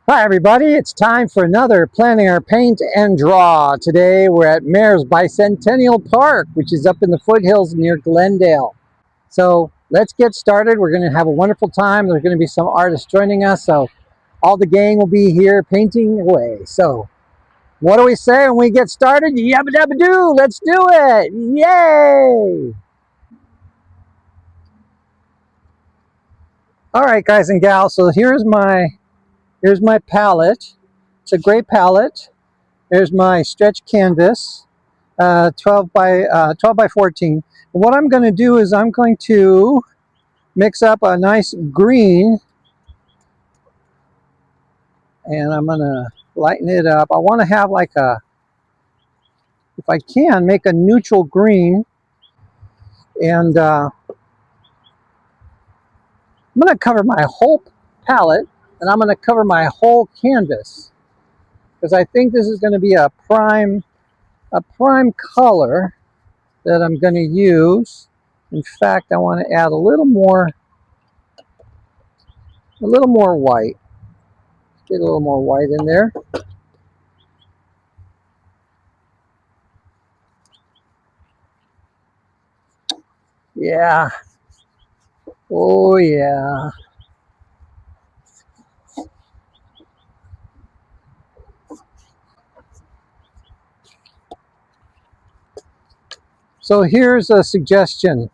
Hi everybody, it's time for another Plein Air Paint and Draw. Today we're at Mayor's Bicentennial Park, which is up in the foothills near Glendale. So let's get started. We're going to have a wonderful time. There's going to be some artists joining us, so all the gang will be here painting away. So what do we say when we get started? Yabba dabba doo, let's do it! Yay! All right, guys and gals, so here's my palette. It's a gray palette. There's my stretch canvas, 12 by 14. And what I'm going to do is I'm going to mix up a nice green, and I'm going to lighten it up. I want to have like if I can, make a neutral green, and I'm going to cover my whole palette, and I'm going to cover my whole canvas because I think this is going to be a prime color that I'm going to use. In fact, I want to add a little more white. Get a little more white in there. Yeah. Oh, yeah. So here's a suggestion.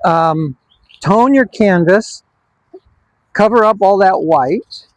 Um, Tone your canvas, cover up all that white,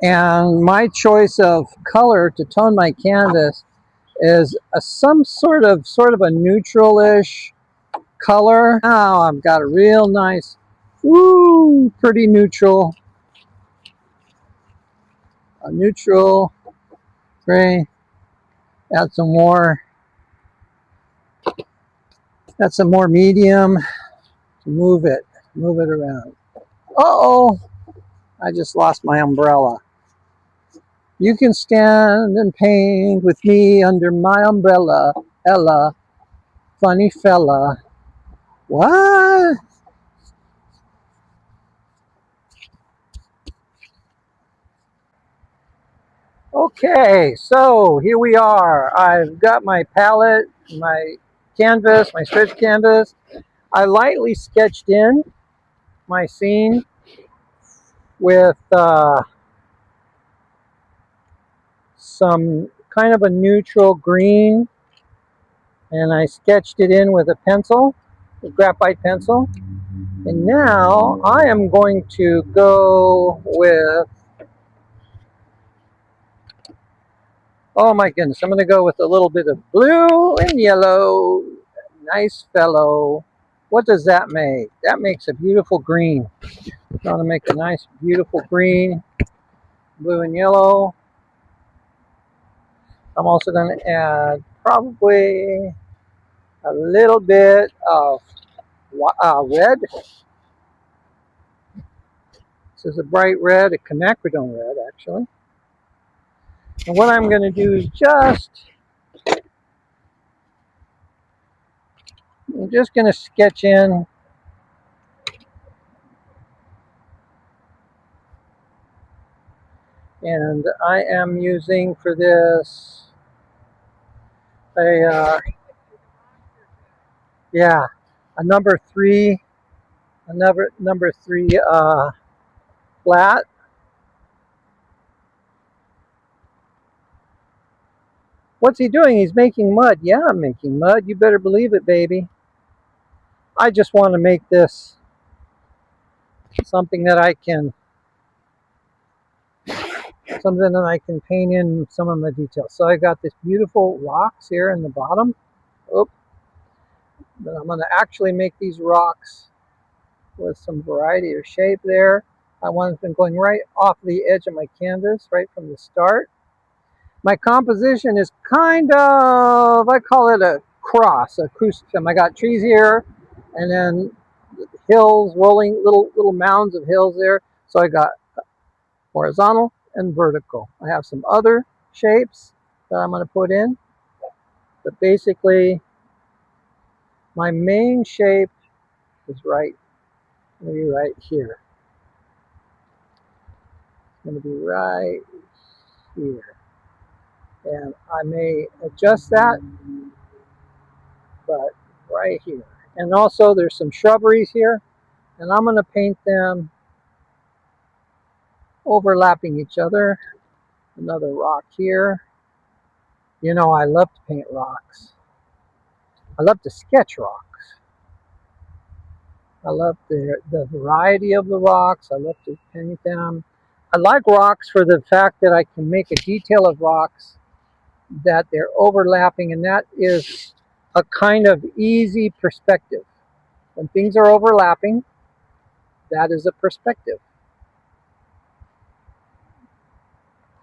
and my choice of color to tone my canvas is some sort of a neutral-ish color. Now I've got a real nice, pretty neutral, a neutral gray. Add some more. Add some more medium. Move it around. Uh-oh, I just lost my umbrella. You can stand and paint with me under my umbrella, Ella, funny fella. What? Okay, so here we are. I've got my palette, my canvas, my stretch canvas. I lightly sketched in my scene with some kind of a neutral green, and I sketched it in with a pencil, a graphite pencil. And now I am going to go with, oh my goodness, I'm going to go with a little bit of blue and yellow. Nice fellow. What does that make? That makes a beautiful green. I'm going to make a nice, beautiful green, blue and yellow. I'm also going to add probably a little bit of red. This is a bright red, a quinacridone red, actually. And what I'm going to do is I'm just going to sketch in and I am using for this a yeah, a number three flat. What's he doing? He's making mud. Yeah, I'm making mud. You better believe it, baby. I just want to make this something that I can paint in some of the details. So I got this beautiful rocks here in the bottom. Oh, but I'm going to actually make these rocks with some variety of shape there. I want them going right off the edge of my canvas, right from the start. My composition is kind of, I call it a cross, a crucifix. I got trees here, and then hills, rolling little mounds of hills there. So I got horizontal and vertical. I have some other shapes that I'm going to put in, but basically my main shape is maybe right here. going to be right here. And I may adjust that, but right here. And also there's some shrubberies here, and I'm going to paint them overlapping each other. Another rock here. You know, I love to paint rocks. I love to sketch rocks. I love the variety of the rocks. I love to paint them. I like rocks for the fact that I can make a detail of rocks that they're overlapping, and that is a kind of easy perspective. When things are overlapping, that is a perspective.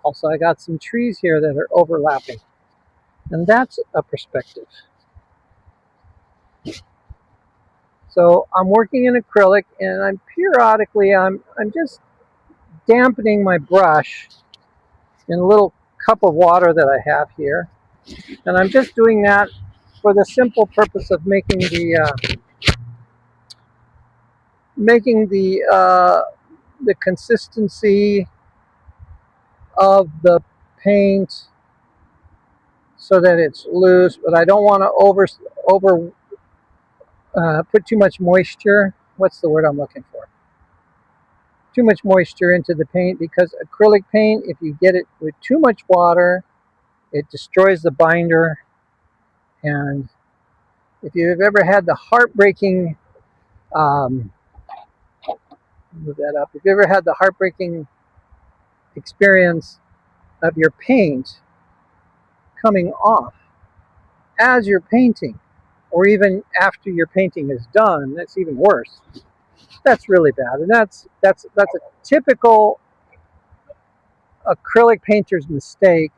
Also, I got some trees here that are overlapping, and that's a perspective. So I'm working in acrylic, and I'm periodically I'm just dampening my brush in a little cup of water that I have here, and I'm just doing that for the simple purpose of making the consistency of the paint so that it's loose, but I don't want to over put too much moisture. What's the word I'm looking for? Too much moisture into the paint, because acrylic paint, if you get it with too much water, it destroys the binder. And if you've ever had the heartbreaking, um, move that up. If you ever had the heartbreaking experience of your paint coming off as you're painting, or even after your painting is done, that's even worse. That's really bad, and that's a typical acrylic painter's mistake: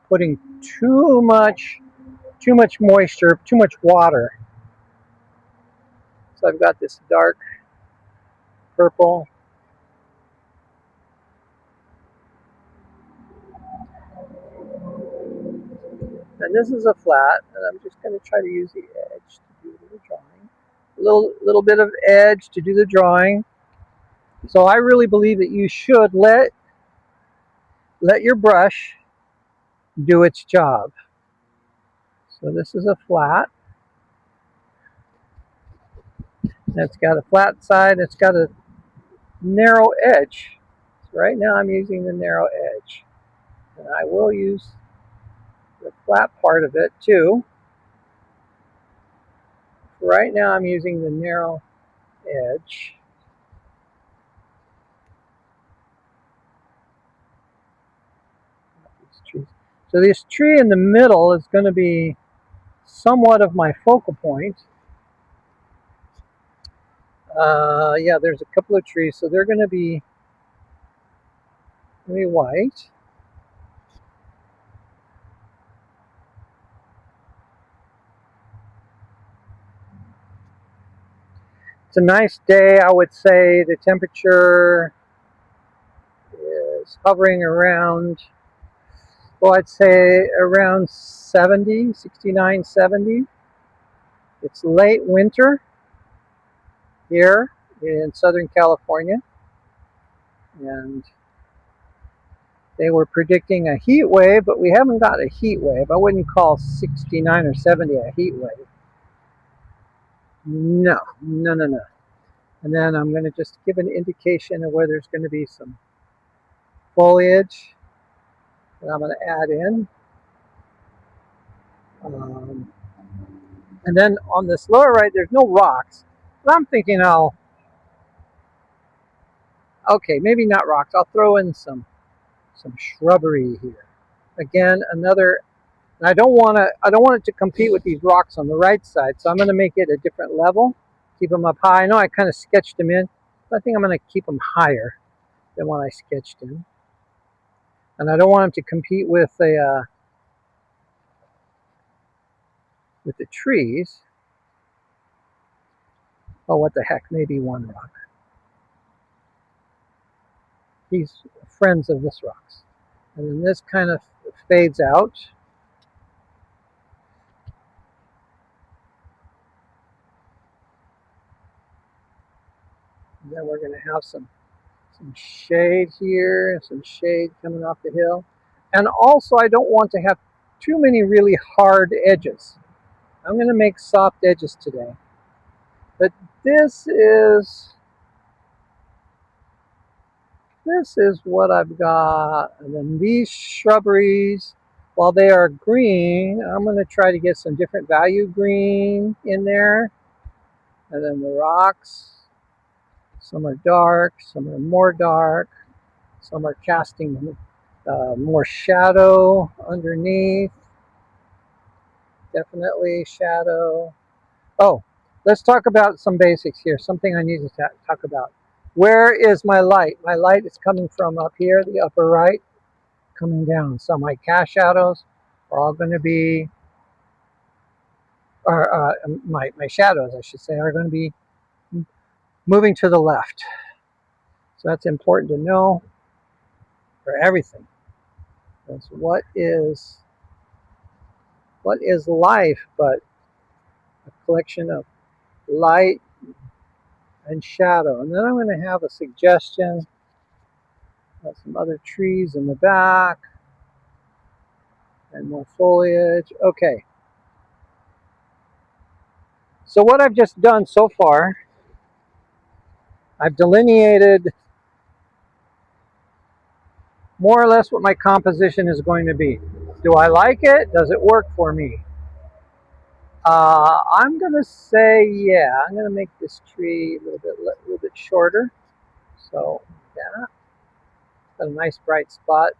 putting too much moisture, too much water. So I've got this dark purple. And this is a flat, and I'm just going to try to use the edge to do the drawing. Little bit of edge to do the drawing. So I really believe that you should let your brush do its job. So this is a flat. And it's got a flat side. It's got a narrow edge. So right now I'm using the narrow edge. And I will use the flat part of it too. Right now I'm using the narrow edge. So this tree in the middle is going to be somewhat of my focal point. Yeah, there's a couple of trees, so they're going to be white. It's a nice day, I would say. The temperature is hovering around, well, I'd say around 70, 69, 70. It's late winter here in Southern California, and they were predicting a heat wave, but we haven't got a heat wave. I wouldn't call 69 or 70 a heat wave. No, no, no, no. And then I'm going to just give an indication of where there's going to be some foliage that I'm going to add in. And then on this lower right, there's no rocks. But I'm thinking okay, maybe not rocks. I'll throw in some shrubbery here. Again, another. And I don't want it to compete with these rocks on the right side, so I'm going to make it a different level. Keep them up high. I know I kind of sketched them in, but I think I'm going to keep them higher than what I sketched in. And I don't want them to compete with the trees. Oh, what the heck? Maybe one rock. He's friends of this rocks. And then this kind of fades out. And then we're going to have some some shade here, some shade coming off the hill. And also I don't want to have too many really hard edges. I'm going to make soft edges today. But this is what I've got. And then these shrubberies, while they are green, I'm going to try to get some different value green in there. And then the rocks, some are dark, some are more dark, some are casting more shadow underneath. Definitely shadow. Oh, let's talk about some basics here. Something I need to talk about. Where is my light? My light is coming from up here, the upper right, coming down. So my cast shadows are all going to be, or my shadows, I should say, are going to be moving to the left. So that's important to know for everything. That's what is life but a collection of light and shadow. And then I'm going to have a suggestion of some other trees in the back and more foliage. Okay. So what I've just done so far, I've delineated more or less what my composition is going to be. Do I like it? Does it work for me? I'm going to say, yeah, I'm going to make this tree a little bit shorter. So, yeah, got a nice bright spot.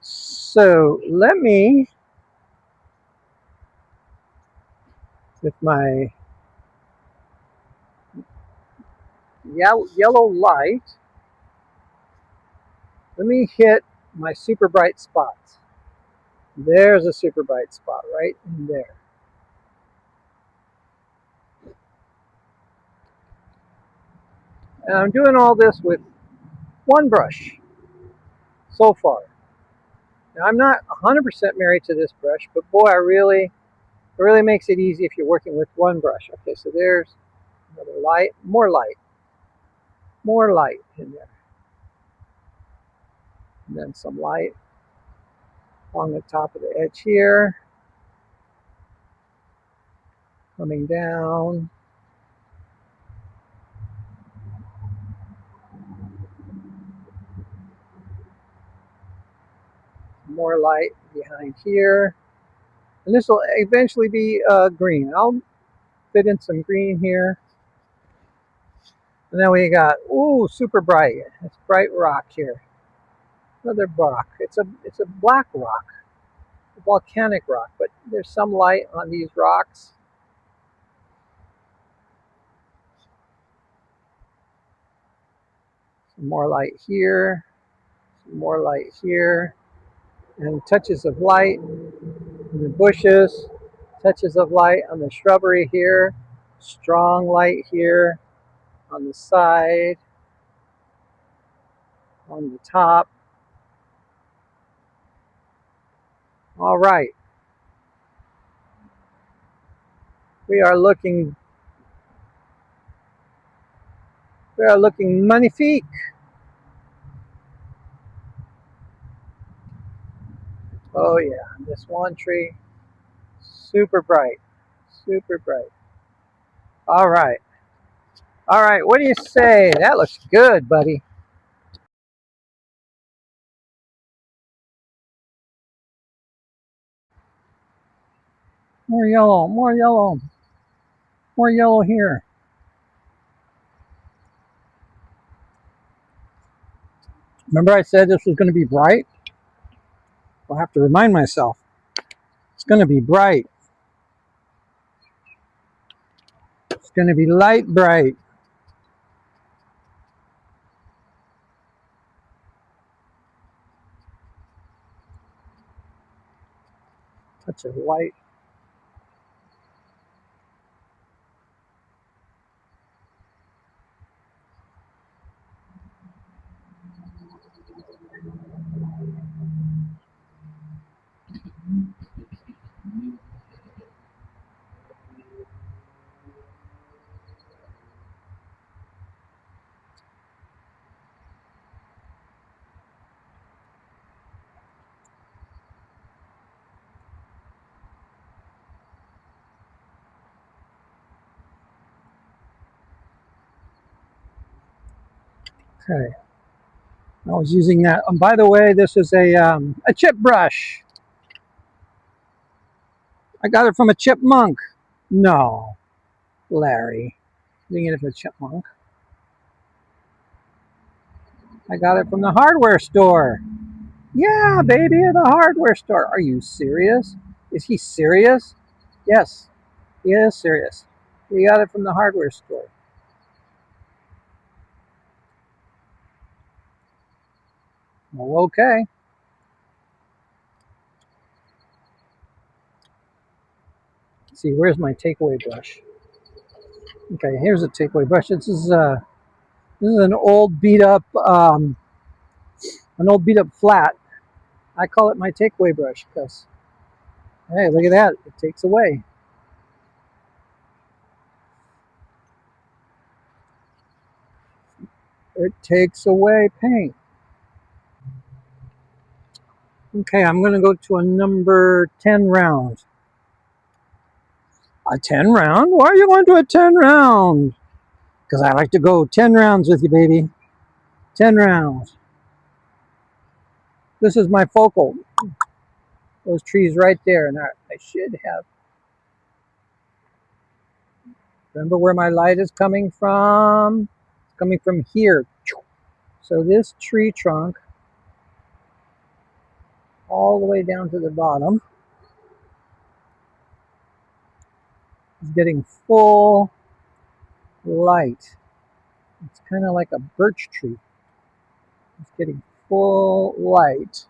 So let me, with my yellow light, let me hit my super bright spots. There's a super bright spot right in there. And I'm doing all this with one brush so far. Now I'm not 100% married to this brush, but boy, it really makes it easy if you're working with one brush. Okay, so there's another light, more light in there. And then some light along the top of the edge here, coming down. More light behind here. And this will eventually be green. I'll fit in some green here. And then we got, ooh, super bright. It's bright rock here. Another rock. It's a black rock, a volcanic rock, but there's some light on these rocks. Some more light here, some more light here, and touches of light in the bushes, touches of light on the shrubbery here, strong light here on the side, on the top. All right. We are looking magnifique. Oh yeah, this one tree, super bright, super bright. All right. All right, what do you say? That looks good, buddy. More yellow, more yellow, more yellow here. Remember I said this was going to be bright? I'll have to remind myself. It's going to be bright. It's going to be light bright. Touch of white. Okay, I was using that. By the way, this is a chip brush. I got it from a chipmunk. No, Larry. Using it from a chipmunk. I got it from the hardware store. Yeah, baby, at the hardware store. Are you serious? Is he serious? Yes, he is serious. He got it from the hardware store. Well, okay. Let's see, where's my takeaway brush? Okay, here's a takeaway brush. This is an old beat up flat. I call it my takeaway brush because, hey, look at that. It takes away. It takes away paint. Okay, I'm going to go to a number 10 round. A 10 round? Why are you going to a 10 round? Because I like to go 10 rounds with you, baby. 10 rounds. This is my focal. Those trees right there. And I should have. Remember where my light is coming from? It's coming from here. So this tree trunk, all the way down to the bottom, is getting full light. It's kind of like a birch tree. It's getting full light.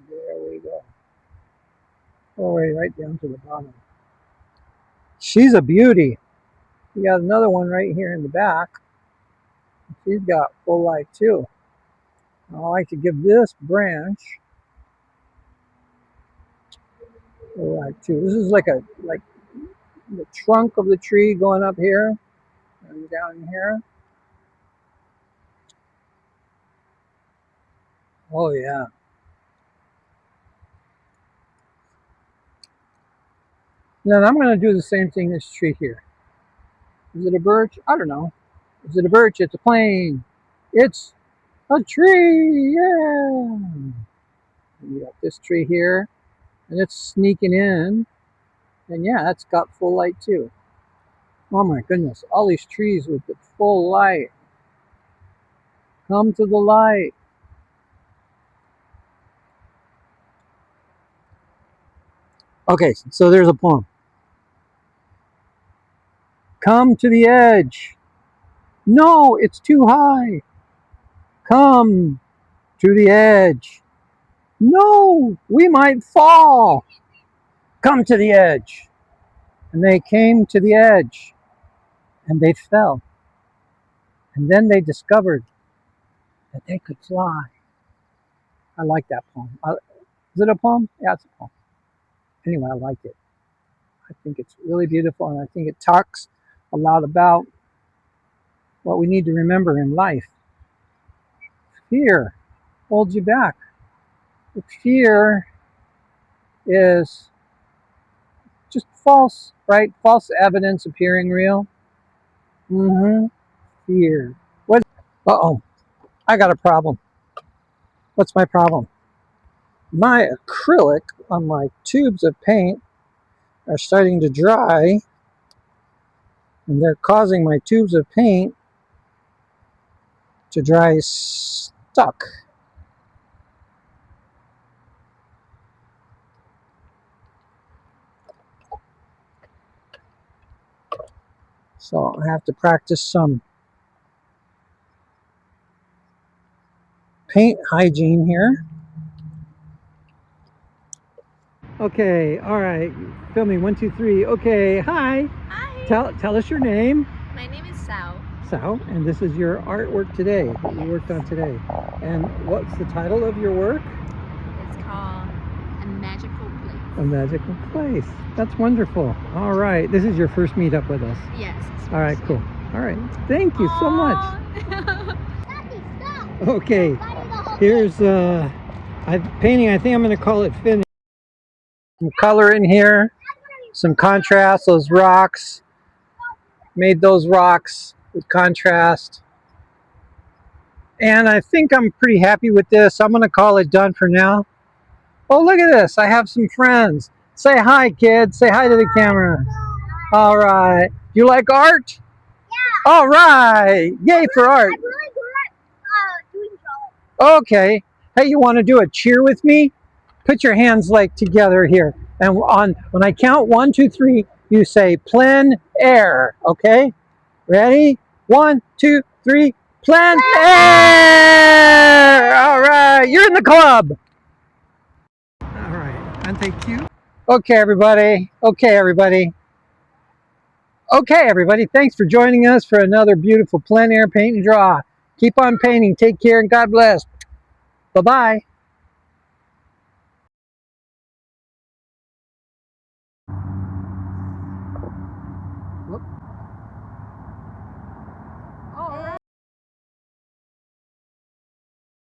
There we go. All the way right down to the bottom. She's a beauty. We got another one right here in the back. She's got full light too. I like to give this branch full light too. This is like the trunk of the tree going up here and down here. Oh yeah. Then I'm going to do the same thing this tree here. Is it a birch? I don't know. Is it a birch? It's a plane. It's a tree. Yeah. We got this tree here, and it's sneaking in. And yeah, it's got full light too. Oh my goodness. All these trees with the full light. Come to the light. Okay, so there's a poem. Come to the edge. No, it's too high. Come to the edge. No, we might fall. Come to the edge. And they came to the edge and they fell. And then they discovered that they could fly. I like that poem. Is it a poem? Yeah, it's a poem. Anyway, I like it. I think it's really beautiful, and I think it talks a lot about what we need to remember in life. Fear holds you back. Fear is just false, right? False evidence appearing real. Fear. What? Uh-oh. I got a problem. What's my problem? My acrylic on my tubes of paint are starting to dry, and they're causing my tubes of paint to dry stuck. So I have to practice some paint hygiene here. Okay, all right. Filming 1, 2, 3. Okay, hi. Hi. Tell us your name. My name is Sao. Sao, and this is your artwork today that you worked on today. And what's the title of your work? It's called A Magical Place. A Magical Place. That's wonderful. All right, this is your first meetup with us. Yes. All right, cool. All right, thank you so much. Okay, here's I'm painting. I think I'm going to call it finished. Some color in here, some contrast. Those rocks Made those rocks with contrast. And I think I'm pretty happy with this. I'm going to call it done for now. Oh, look at this. I have some friends. Say hi, kids. Say hi to the camera. All right. You like art? Yeah. All right. Yay for art. I'm really good at doing drawing. Okay. Hey, you want to do a cheer with me? Put your hands like together here. And when I count 1, 2, 3, you say plein air. Okay? Ready? 1, 2, 3. Plein air! All right. You're in the club. All right. And thank you. Okay, everybody. Okay, everybody. Okay, everybody. Thanks for joining us for another beautiful plein air paint and draw. Keep on painting. Take care and God bless. Bye-bye.